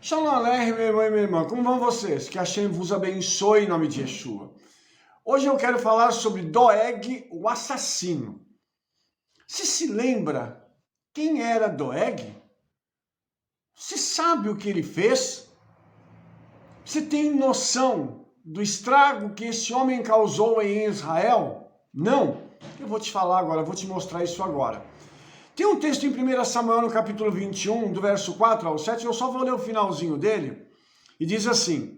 Shalom Aleichem, meu irmão e minha irmã, como vão vocês? Que Hashem vos abençoe em nome de Yeshua. Hoje eu quero falar sobre Doeg, o assassino. Se lembra quem era Doeg? Você sabe o que ele fez? Você tem noção do estrago que esse homem causou em Israel? Não? Eu vou te falar agora, vou te mostrar isso agora. Tem um texto em 1 Samuel, no capítulo 21, do verso 4 ao 7, eu só vou ler o finalzinho dele, e diz assim: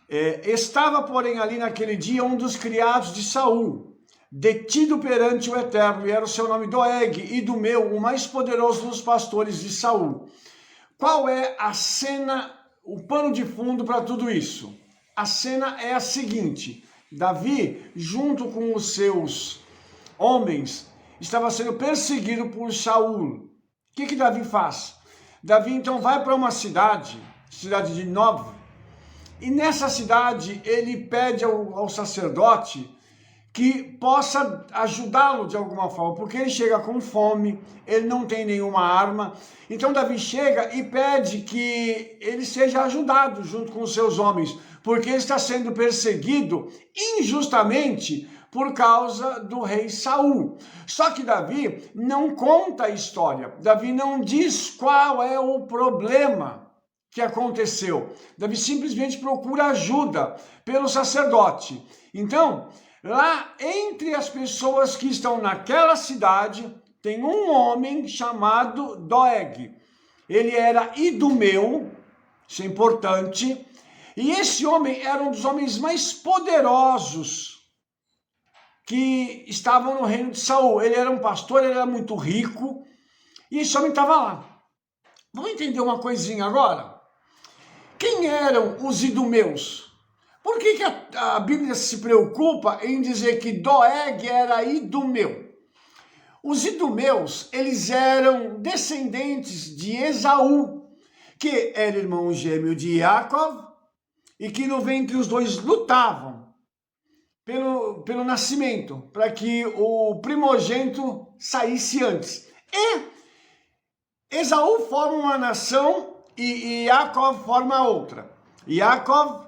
estava, porém, ali naquele dia um dos criados de Saul, detido perante o Eterno, e era o seu nome Doeg, Idumeu, o mais poderoso dos pastores de Saul. Qual é a cena, o pano de fundo para tudo isso? A cena é a seguinte: Davi, junto com os seus homens, estava sendo perseguido por Saul. O que Davi faz? Davi então vai para uma cidade de Nob, e nessa cidade ele pede ao sacerdote que possa ajudá-lo de alguma forma, porque ele chega com fome, ele não tem nenhuma arma. Então Davi chega e pede que ele seja ajudado junto com os seus homens, porque ele está sendo perseguido injustamente por causa do rei Saul. Só que Davi não conta a história, Davi não diz qual é o problema que aconteceu. Davi simplesmente procura ajuda pelo sacerdote. Então, lá entre as pessoas que estão naquela cidade, tem um homem chamado Doeg. Ele era idumeu, isso é importante, e esse homem era um dos homens mais poderosos que estavam no reino de Saul. Ele era um pastor, ele era muito rico, e esse homem estava lá. Vamos entender uma coisinha agora? Quem eram os idumeus? Por que a Bíblia se preocupa em dizer que Doeg era idumeu? Os idumeus, eles eram descendentes de Esaú, que era irmão gêmeo de Jacob, e que no ventre os dois lutavam pelo nascimento, para que o primogênito saísse antes. E Esaú forma uma nação e Jacob forma outra. Jacob,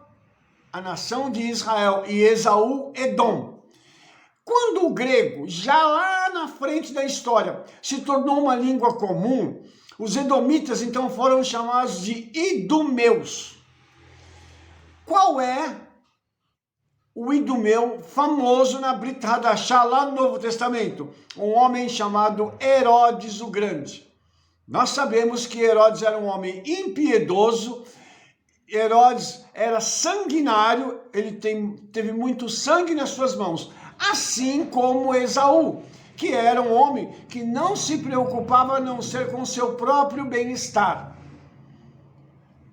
a nação de Israel, e Esaú, Edom. Quando o grego, já lá na frente da história, se tornou uma língua comum, os edomitas então foram chamados de idumeus. Qual é o idumeu famoso na Brit Hadashah, lá no Novo Testamento? Um homem chamado Herodes o Grande. Nós sabemos que Herodes era um homem impiedoso, Herodes era sanguinário, ele teve muito sangue nas suas mãos, assim como Esaú, que era um homem que não se preocupava a não ser com seu próprio bem-estar.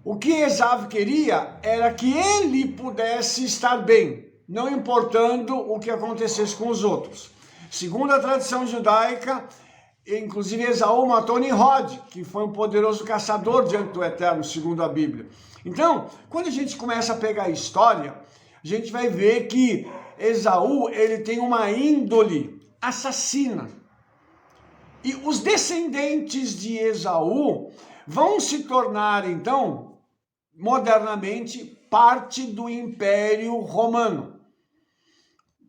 O que Esaú queria era que ele pudesse estar bem, não importando o que acontecesse com os outros. Segundo a tradição judaica, inclusive Esaú matou Nimrod, que foi um poderoso caçador diante do Eterno, segundo a Bíblia. Então, quando a gente começa a pegar a história, a gente vai ver que Esaú, ele tem uma índole assassina. E os descendentes de Esaú vão se tornar, então, modernamente, parte do Império Romano.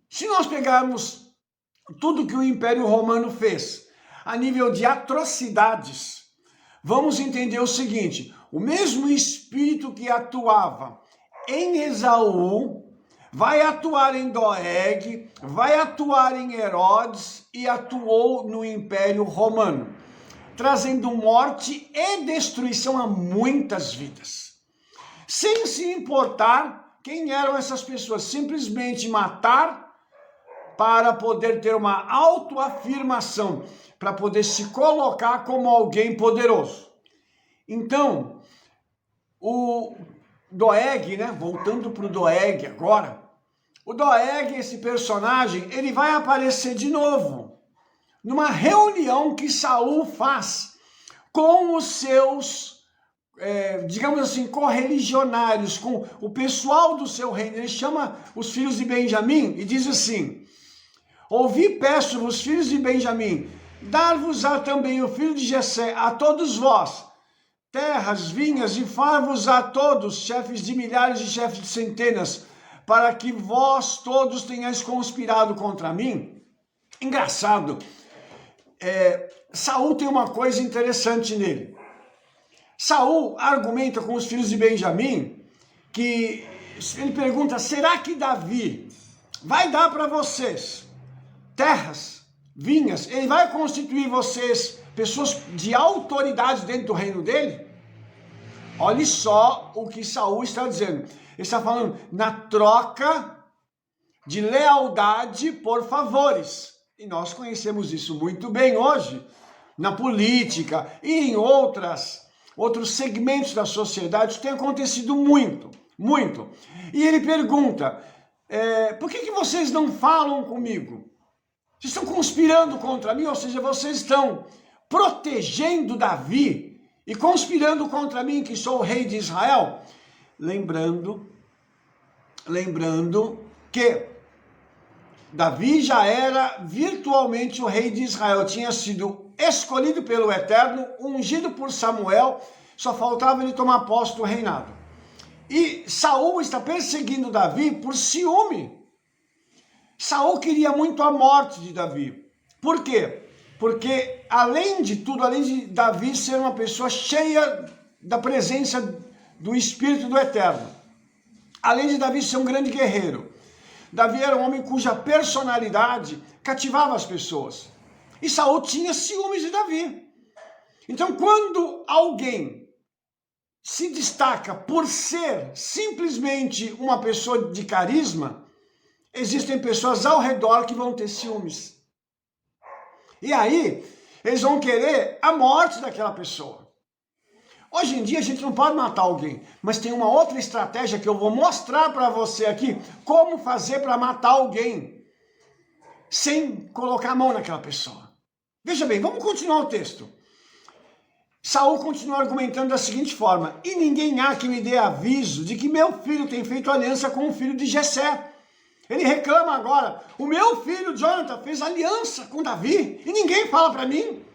Se nós pegarmos tudo que o Império Romano fez a nível de atrocidades, vamos entender o seguinte: o mesmo espírito que atuava em Esaú vai atuar em Doeg, vai atuar em Herodes e atuou no Império Romano, trazendo morte e destruição a muitas vidas, sem se importar quem eram essas pessoas, simplesmente matar para poder ter uma autoafirmação, para poder se colocar como alguém poderoso. Então, o Doeg, voltando para o Doeg agora, o Doeg, esse personagem, ele vai aparecer de novo numa reunião que Saul faz com os seus, digamos assim, correligionários, com o pessoal do seu reino. Ele chama os filhos de Benjamim e diz assim: ouvi, peço-vos, filhos de Benjamim, dar-vos-á também o filho de Jessé a todos vós, terras, vinhas, e far-vos a todos, chefes de milhares e chefes de centenas, para que vós todos tenhais conspirado contra mim. Engraçado, Saul tem uma coisa interessante nele. Saul argumenta com os filhos de Benjamim, que ele pergunta, será que Davi vai dar para vocês terras, vinhas, ele vai constituir vocês pessoas de autoridade dentro do reino dele? Olhe só o que Saul está dizendo. Ele está falando na troca de lealdade por favores. E nós conhecemos isso muito bem hoje, na política e em outros segmentos da sociedade. Isso tem acontecido muito, muito. E ele pergunta, por que vocês não falam comigo? Vocês estão conspirando contra mim, ou seja, vocês estão protegendo Davi e conspirando contra mim, que sou o rei de Israel. Lembrando que Davi já era virtualmente o rei de Israel, tinha sido escolhido pelo Eterno, ungido por Samuel, só faltava ele tomar posse do reinado. E Saul está perseguindo Davi por ciúme. Saul queria muito a morte de Davi. Por quê? Porque, além de tudo, além de Davi ser uma pessoa cheia da presença do Espírito do Eterno, além de Davi ser um grande guerreiro, Davi era um homem cuja personalidade cativava as pessoas. E Saul tinha ciúmes de Davi. Então, quando alguém se destaca por ser simplesmente uma pessoa de carisma, existem pessoas ao redor que vão ter ciúmes. E aí, eles vão querer a morte daquela pessoa. Hoje em dia a gente não pode matar alguém, mas tem uma outra estratégia que eu vou mostrar para você aqui, como fazer para matar alguém sem colocar a mão naquela pessoa. Veja bem, vamos continuar o texto. Saul continua argumentando da seguinte forma, e ninguém há que me dê aviso de que meu filho tem feito aliança com o filho de Jessé. Ele reclama agora, o meu filho Jonathan fez aliança com Davi e ninguém fala para mim.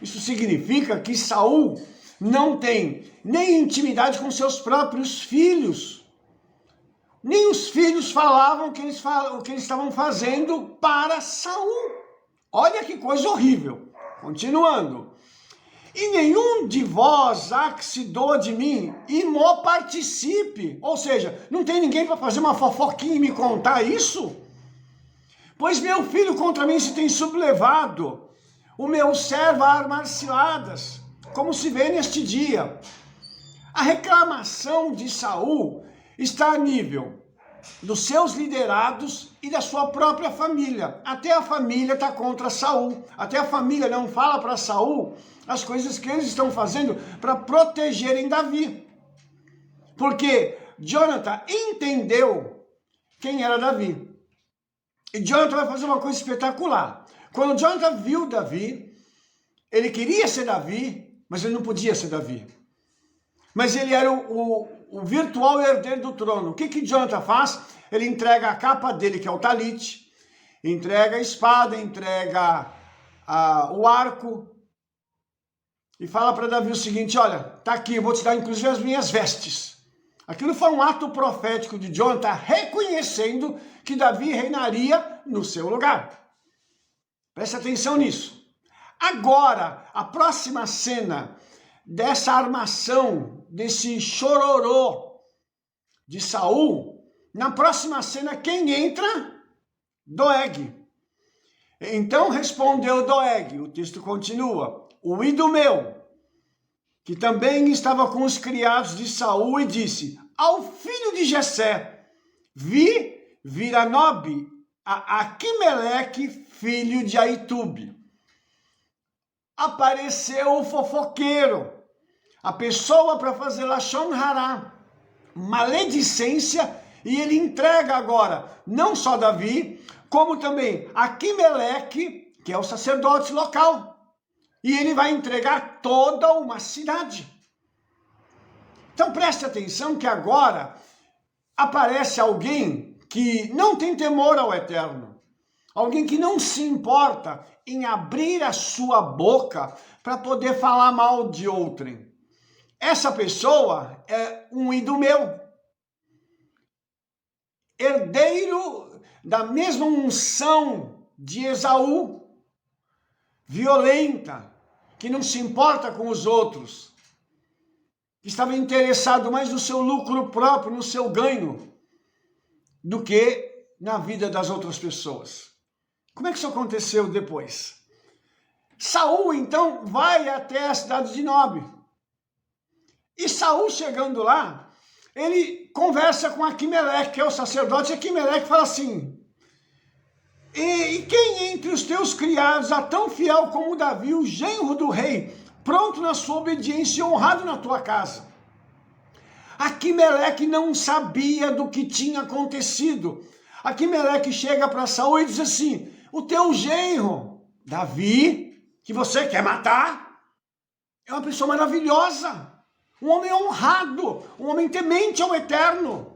Isso significa que Saul não tem nem intimidade com seus próprios filhos. Nem os filhos falavam o que eles estavam fazendo para Saul. Olha que coisa horrível. Continuando. E nenhum de vós há que se doa de mim e mo participe. Ou seja, não tem ninguém para fazer uma fofoquinha e me contar isso? Pois meu filho contra mim se tem sublevado, o meu servo a armar ciladas, como se vê neste dia. A reclamação de Saul está a nível dos seus liderados e da sua própria família. Até a família está contra Saul. Até a família não fala para Saul as coisas que eles estão fazendo para protegerem Davi. Porque Jonathan entendeu quem era Davi. E Jonathan vai fazer uma coisa espetacular. Quando Jonathan viu Davi, ele queria ser Davi, mas ele não podia ser Davi. Mas ele era o virtual herdeiro do trono. O que Jonathan faz? Ele entrega a capa dele, que é o talite, entrega a espada, entrega o arco, e fala para Davi o seguinte, olha, tá aqui, eu vou te dar inclusive as minhas vestes. Aquilo foi um ato profético de Jonathan reconhecendo que Davi reinaria no seu lugar. Preste atenção nisso. Agora, a próxima cena dessa armação, desse chororô de Saul, na próxima cena quem entra? Doeg. Então respondeu Doeg, o texto continua, o Idumeu, que também estava com os criados de Saul, e disse, ao filho de Jessé, vi vir a Nob, a Aquimeleque, filho de Aitube. Apareceu o fofoqueiro, a pessoa para fazer Lashon Hará, maledicência, e ele entrega agora, não só Davi, como também Aquimeleque, que é o sacerdote local. E ele vai entregar toda uma cidade. Então preste atenção que agora aparece alguém que não tem temor ao Eterno. Alguém que não se importa em abrir a sua boca para poder falar mal de outrem. Essa pessoa é um idumeu, herdeiro da mesma unção de Esaú, violenta, que não se importa com os outros, que estava interessado mais no seu lucro próprio, no seu ganho, do que na vida das outras pessoas. Como é que isso aconteceu depois? Saul, então, vai até a cidade de Nob. E Saul, chegando lá, ele conversa com Aquimeleque, que é o sacerdote, e Aquimeleque fala assim: e quem entre os teus criados é tão fiel como Davi, o genro do rei, pronto na sua obediência e honrado na tua casa? Aquimeleque não sabia do que tinha acontecido. Aquimeleque chega para Saul e diz assim: o teu genro, Davi, que você quer matar, é uma pessoa maravilhosa, um homem honrado, um homem temente ao Eterno.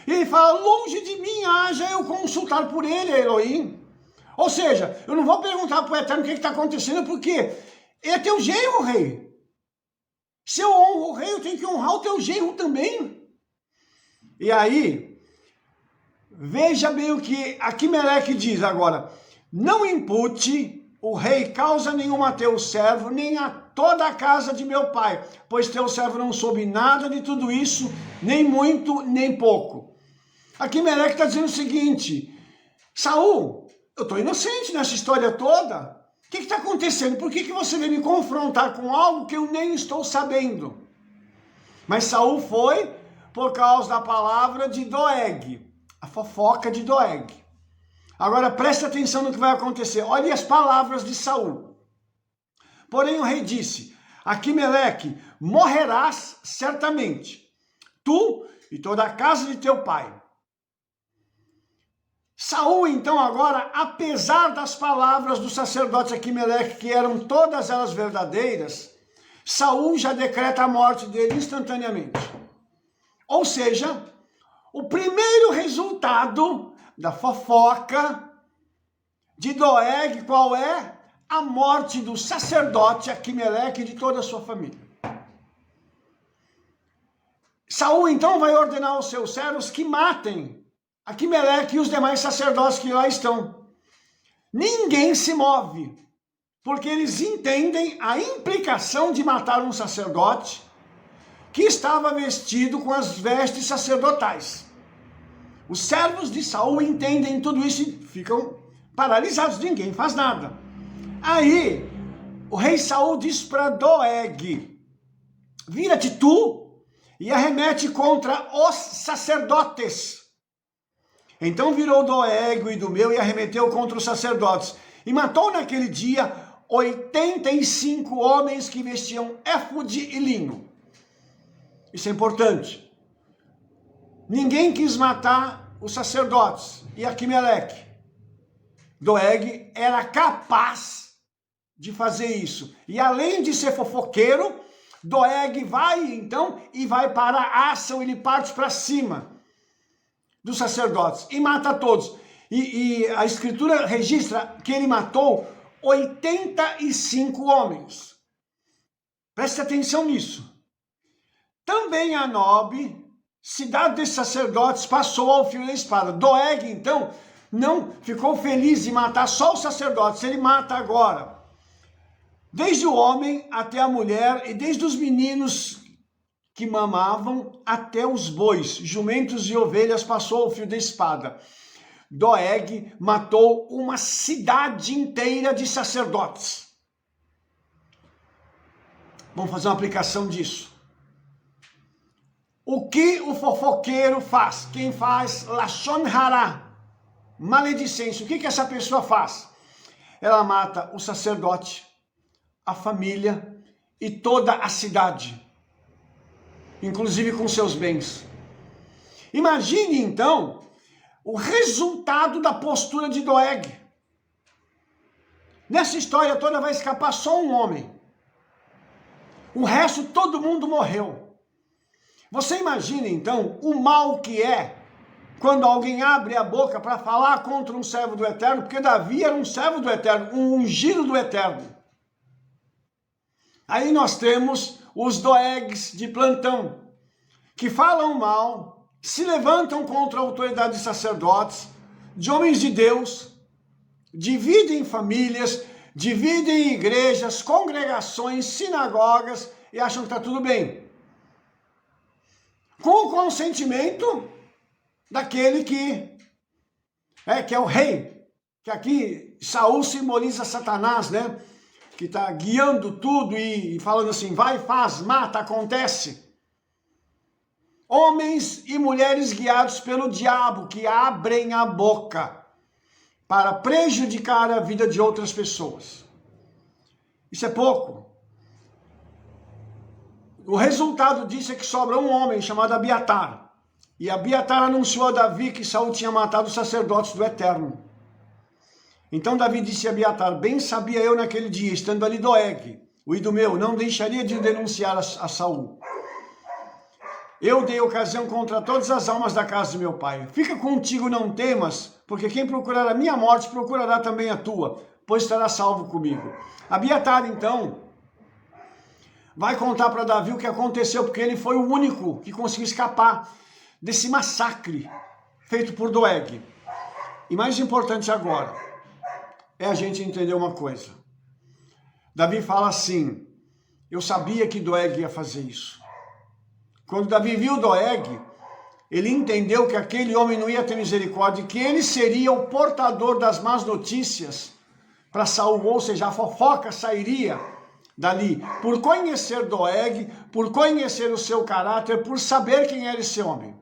E ele fala: longe de mim haja eu consultar por ele, Elohim. Ou seja, eu não vou perguntar para o Eterno o que está acontecendo, porque ele é teu genro, rei. Se eu honro o rei, eu tenho que honrar o teu genro também. E aí, veja bem o que Aquimeleque diz agora: não impute o rei causa nenhuma a teu servo, nem a toda a casa de meu pai, pois teu servo não soube nada de tudo isso, nem muito, nem pouco. Aquimeleque está dizendo o seguinte: Saul, eu estou inocente nessa história toda. O que está acontecendo? Por que você veio me confrontar com algo que eu nem estou sabendo? Mas Saul foi por causa da palavra de Doeg, a fofoca de Doeg. Agora preste atenção no que vai acontecer. Olhe as palavras de Saul. Porém o rei disse: Aquimeleque, morrerás certamente, tu e toda a casa de teu pai. Saul, então, agora, apesar das palavras do sacerdote Aquimeleque, que eram todas elas verdadeiras, Saul já decreta a morte dele instantaneamente. Ou seja, o primeiro resultado da fofoca de Doeg, qual é? A morte do sacerdote Aquimeleque e de toda a sua família. Saul, então, vai ordenar aos seus servos que matem Aquimeleque e os demais sacerdotes que lá estão. Ninguém se move, porque eles entendem a implicação de matar um sacerdote que estava vestido com as vestes sacerdotais. Os servos de Saul entendem tudo isso e ficam paralisados, ninguém faz nada. Aí, o rei Saul diz para Doeg: vira-te tu e arremete contra os sacerdotes. Então virou Doeg o idumeu e arremeteu contra os sacerdotes, e matou naquele dia 85 homens que vestiam éfode e linho. Isso é importante. Ninguém quis matar os sacerdotes e Aquimeleque. Doeg era capaz de fazer isso. E além de ser fofoqueiro, Doeg vai então e vai para a ação, ele parte para cima dos sacerdotes e mata todos. E a escritura registra que ele matou 85 homens. Preste atenção nisso. Também a Nob, cidade desses sacerdotes, passou ao fio da espada. Doeg, então, não ficou feliz de matar só os sacerdotes, ele mata agora desde o homem até a mulher, e desde os meninos que mamavam até os bois, jumentos e ovelhas, passou ao fio da espada. Doeg matou uma cidade inteira de sacerdotes. Vamos fazer uma aplicação disso. O que o fofoqueiro faz? Quem faz Lashon Hara, maledicência, o que essa pessoa faz? Ela mata o sacerdote, a família e toda a cidade, inclusive com seus bens. Imagine então o resultado da postura de Doeg. Nessa história toda vai escapar só um homem. O resto, todo mundo morreu. Você imagina então o mal que é quando alguém abre a boca para falar contra um servo do Eterno, porque Davi era um servo do Eterno, um ungido do Eterno. Aí nós temos os doegues de plantão, que falam mal, se levantam contra a autoridade de sacerdotes, de homens de Deus, dividem famílias, dividem igrejas, congregações, sinagogas e acham que está tudo bem. Com o consentimento daquele que é o rei, que aqui Saul simboliza Satanás, né? Que está guiando tudo e falando assim, vai, faz, mata, acontece. Homens e mulheres guiados pelo diabo, que abrem a boca para prejudicar a vida de outras pessoas. Isso é pouco. O resultado disso é que sobra um homem chamado Abiatar. E Abiatar anunciou a Davi que Saul tinha matado os sacerdotes do Eterno. Então Davi disse a Abiatar, bem sabia eu naquele dia, estando ali Doeg, o idumeu, não deixaria de denunciar a Saul. Eu dei ocasião contra todas as almas da casa de meu pai. Fica contigo, não temas, porque quem procurar a minha morte, procurará também a tua, pois estará salvo comigo. Abiatar, então, vai contar para Davi o que aconteceu, porque ele foi o único que conseguiu escapar desse massacre feito por Doeg. E mais importante agora, é a gente entender uma coisa. Davi fala assim, eu sabia que Doeg ia fazer isso. Quando Davi viu Doeg, ele entendeu que aquele homem não ia ter misericórdia, que ele seria o portador das más notícias para Saul, ou seja, a fofoca sairia dali, por conhecer Doeg, por conhecer o seu caráter, por saber quem era esse homem.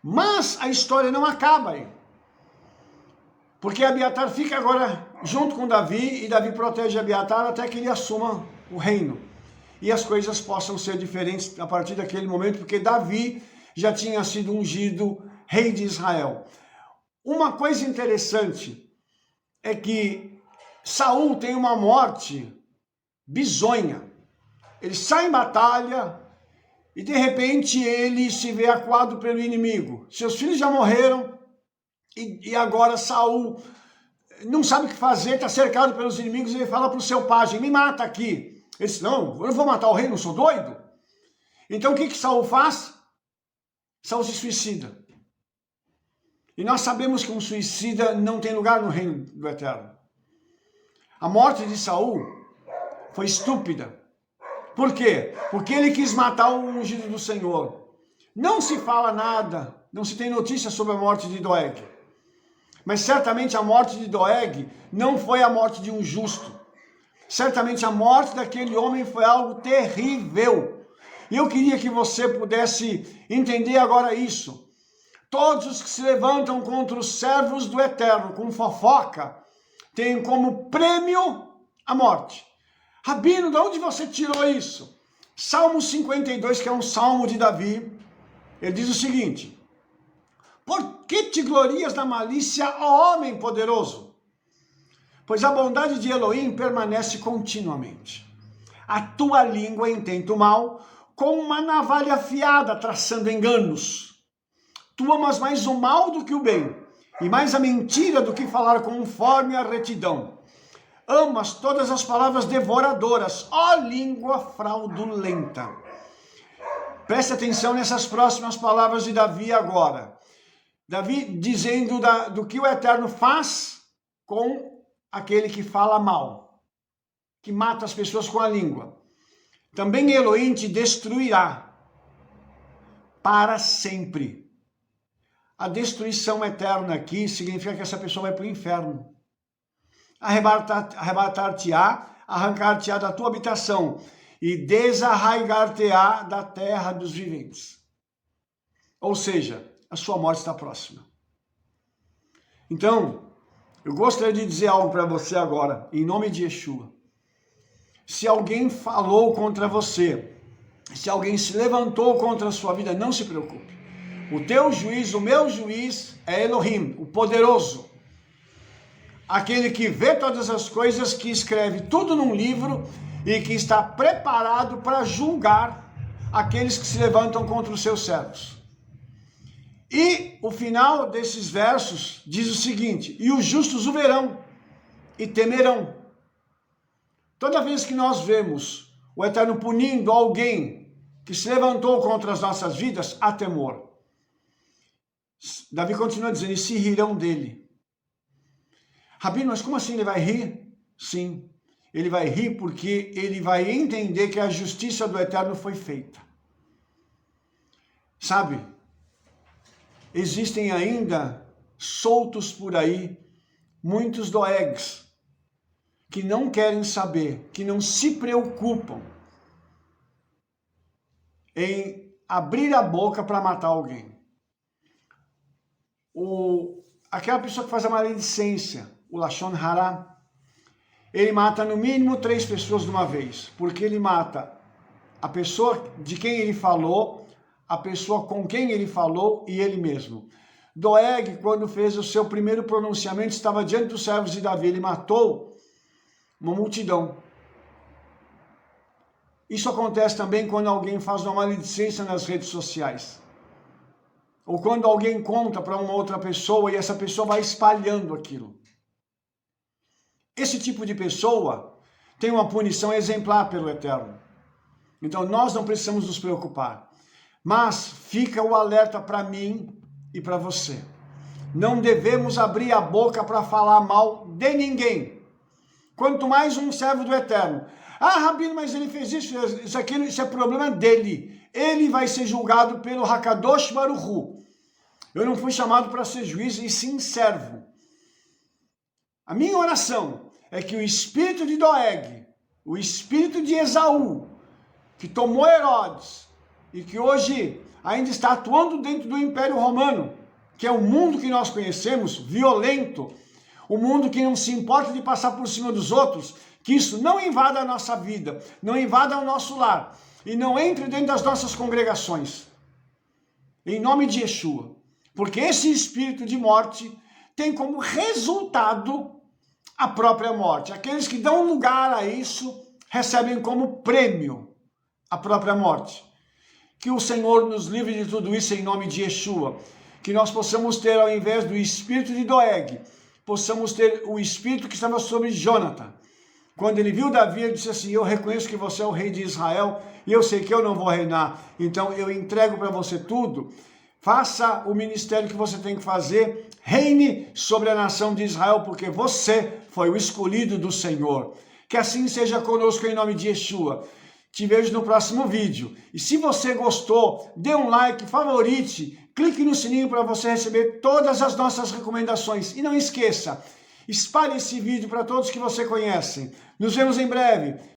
Mas a história não acaba aí. Porque Abiatar fica agora junto com Davi, e Davi protege Abiatar até que ele assuma o reino. E as coisas possam ser diferentes a partir daquele momento, porque Davi já tinha sido ungido rei de Israel. Uma coisa interessante é que Saul tem uma morte bizonha. Ele sai em batalha e de repente ele se vê acuado pelo inimigo. Seus filhos já morreram, e agora Saul não sabe o que fazer, está cercado pelos inimigos, e ele fala para o seu pajem, me mata aqui. Ele diz, não, eu não vou matar o rei, não sou doido. Então o que Saul faz? Saul se suicida. E nós sabemos que um suicida não tem lugar no reino do Eterno. A morte de Saul foi estúpida. Por quê? Porque ele quis matar o ungido do Senhor. Não se fala nada, não se tem notícia sobre a morte de Doeg. Mas certamente a morte de Doeg não foi a morte de um justo. Certamente a morte daquele homem foi algo terrível. E eu queria que você pudesse entender agora isso. Todos os que se levantam contra os servos do Eterno com fofoca, têm como prêmio a morte. Rabino, de onde você tirou isso? Salmo 52, que é um salmo de Davi, ele diz o seguinte, por que te glorias na malícia, ó homem poderoso? Pois a bondade de Elohim permanece continuamente. A tua língua intenta o mal, com uma navalha afiada, traçando enganos. Tu amas mais o mal do que o bem, e mais a mentira do que falar conforme a retidão. Amas todas as palavras devoradoras, ó língua fraudulenta. Preste atenção nessas próximas palavras de Davi agora. Davi dizendo do que o Eterno faz com aquele que fala mal, que mata as pessoas com a língua. Também Elohim te destruirá para sempre. A destruição eterna aqui significa que essa pessoa vai para o inferno. Arrebatar-te-á, arrancar-te-á da tua habitação e desarraigar-te-á da terra dos viventes. Ou seja, a sua morte está próxima. Então, eu gostaria de dizer algo para você agora, em nome de Yeshua. Se alguém falou contra você, se alguém se levantou contra a sua vida, não se preocupe. O teu juiz, o meu juiz é Elohim, o poderoso. Aquele que vê todas as coisas, que escreve tudo num livro e que está preparado para julgar aqueles que se levantam contra os seus servos. E o final desses versos diz o seguinte: e os justos o verão e temerão. Toda vez que nós vemos o Eterno punindo alguém que se levantou contra as nossas vidas, há temor. Davi continua dizendo, e se rirão dele. Rabino, mas como assim ele vai rir? Sim, ele vai rir porque ele vai entender que a justiça do Eterno foi feita. Sabe, existem ainda soltos por aí muitos doegs que não querem saber, que não se preocupam em abrir a boca para matar alguém. Aquela pessoa que faz a maledicência, o Lashon Hara, ele mata no mínimo 3 pessoas de uma vez, porque ele mata a pessoa de quem ele falou, a pessoa com quem ele falou e ele mesmo. Doeg, quando fez o seu primeiro pronunciamento, estava diante dos servos de Davi, ele matou uma multidão. Isso acontece também quando alguém faz uma maledicência nas redes sociais. Ou quando alguém conta para uma outra pessoa e essa pessoa vai espalhando aquilo. Esse tipo de pessoa tem uma punição exemplar pelo Eterno. Então nós não precisamos nos preocupar. Mas fica o alerta para mim e para você. Não devemos abrir a boca para falar mal de ninguém. Quanto mais um servo do Eterno. Ah, Rabino, mas ele fez isso, aquilo, isso é problema dele. Ele vai ser julgado pelo Hakadosh Baruch Hu. Eu não fui chamado para ser juiz e sim servo. A minha oração é que o espírito de Doeg, o espírito de Esaú, que tomou Herodes e que hoje ainda está atuando dentro do Império Romano, que é o mundo que nós conhecemos, violento, o mundo que não se importa de passar por cima dos outros, que isso não invada a nossa vida, não invada o nosso lar e não entre dentro das nossas congregações. Em nome de Yeshua. Porque esse espírito de morte tem como resultado a própria morte. Aqueles que dão lugar a isso recebem como prêmio a própria morte. Que o Senhor nos livre de tudo isso em nome de Yeshua. Que nós possamos ter, ao invés do espírito de Doeg, possamos ter o espírito que estava sobre Jonathan. Quando ele viu Davi, ele disse assim, eu reconheço que você é o rei de Israel e eu sei que eu não vou reinar. Então eu entrego para você tudo. Faça o ministério que você tem que fazer, reine sobre a nação de Israel, porque você foi o escolhido do Senhor. Que assim seja conosco em nome de Yeshua. Te vejo no próximo vídeo. E se você gostou, dê um like, favorite, clique no sininho para você receber todas as nossas recomendações. E não esqueça, espalhe esse vídeo para todos que você conhece. Nos vemos em breve.